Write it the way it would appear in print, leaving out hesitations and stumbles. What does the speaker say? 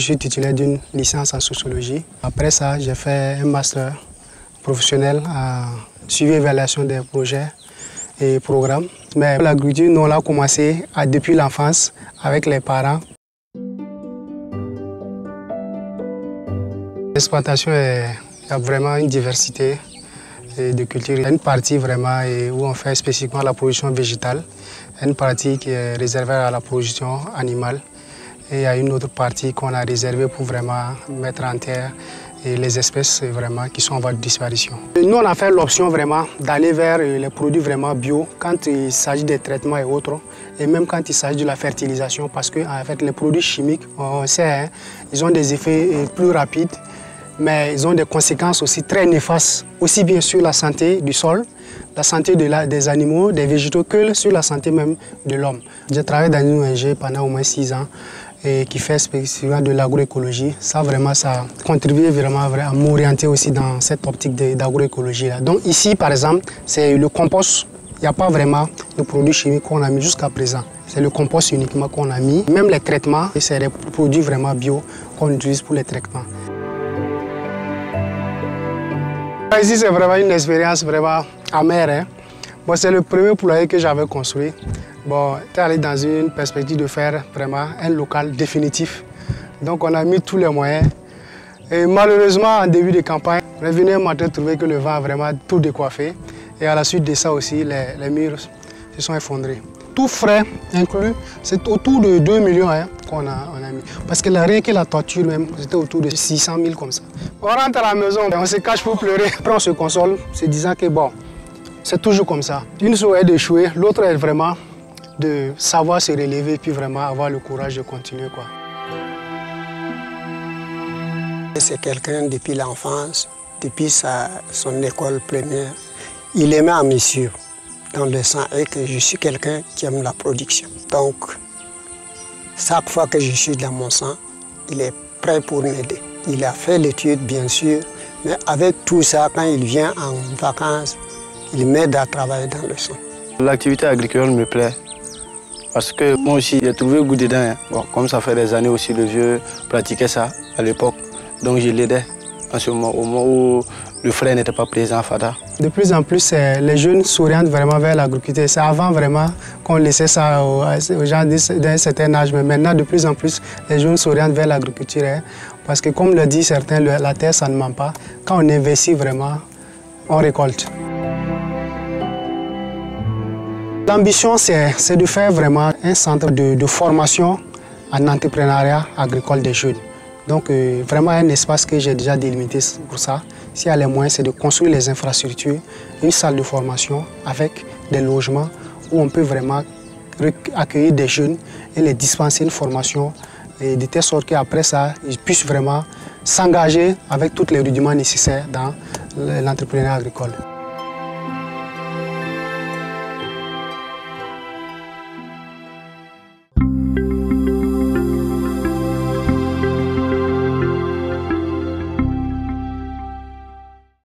Je suis titulaire d'une licence en sociologie. Après ça, j'ai fait un master professionnel en suivi et évaluation des projets et programmes. Mais l'agriculture, nous, on l'a commencé depuis l'enfance avec les parents. L'exploitation, il y a vraiment une diversité de cultures. Il y a une partie vraiment où on fait spécifiquement la production végétale, une partie qui est réservée à la production animale. Et il y a une autre partie qu'on a réservée pour vraiment mettre en terre les espèces vraiment qui sont en voie de disparition. Nous, on a fait l'option vraiment d'aller vers les produits vraiment bio quand il s'agit des traitements et autres, et même quand il s'agit de la fertilisation, parce que en fait, les produits chimiques, on sait, ils ont des effets plus rapides, mais ils ont des conséquences aussi très néfastes, aussi bien sur la santé du sol, la santé des animaux, des végétaux, que sur la santé même de l'homme. J'ai travaillé dans une ONG pendant au moins 6 ans et qui fait spécifiquement de l'agroécologie. Ça vraiment, ça a contribué vraiment à m'orienter aussi dans cette optique d'agroécologie. Donc ici, par exemple, c'est le compost. Il n'y a pas vraiment de produits chimiques qu'on a mis jusqu'à présent. C'est le compost uniquement qu'on a mis. Même les traitements, c'est des produits vraiment bio qu'on utilise pour les traitements. Ici, c'est vraiment une expérience vraiment amère. Hein? Bon, c'est le premier poulailler que j'avais construit. Bon, j'étais allé dans une perspective de faire vraiment un local définitif. Donc, on a mis tous les moyens. Et malheureusement, en début de campagne, on est venu un matin trouver que le vent a vraiment tout décoiffé. Et à la suite de ça aussi, les murs se sont effondrés. Tout frais inclus, c'est autour de 2 millions qu'on a mis. Parce que rien que la toiture même, c'était autour de 600 000 comme ça. On rentre à la maison, on se cache pour pleurer. Après on se console, se disant que bon, c'est toujours comme ça. Une chose est d'échouer, l'autre est vraiment de savoir se relever puis vraiment avoir le courage de continuer, quoi. C'est quelqu'un depuis l'enfance, depuis son école primaire. Il aimait à me suivre dans le sang et que je suis quelqu'un qui aime la production. Donc, chaque fois que je suis dans mon sang, il est prêt pour m'aider. Il a fait l'étude, bien sûr, mais avec tout ça, quand il vient en vacances, il m'aide à travailler dans le sang. L'activité agricole me plaît parce que moi aussi, j'ai trouvé le goût dedans. Hein. Bon, comme ça fait des années aussi, le vieux pratiquait ça à l'époque, donc je l'aidais en ce moment, au moment où le frère n'était pas présent à Fada. De plus en plus, les jeunes s'orientent vraiment vers l'agriculture. C'est avant vraiment qu'on laissait ça aux gens d'un certain âge, mais maintenant, de plus en plus, les jeunes s'orientent vers l'agriculture. Hein, parce que comme le disent certains, la terre, ça ne ment pas. Quand on investit vraiment, on récolte. L'ambition, c'est de faire vraiment un centre de formation en entrepreneuriat agricole des jeunes. Donc vraiment un espace que j'ai déjà délimité pour ça. S'il y a les moyens, c'est de construire les infrastructures, une salle de formation avec des logements où on peut vraiment accueillir des jeunes et les dispenser une formation et de telle sorte qu'après ça, ils puissent vraiment s'engager avec tous les rudiments nécessaires dans l'entrepreneuriat agricole.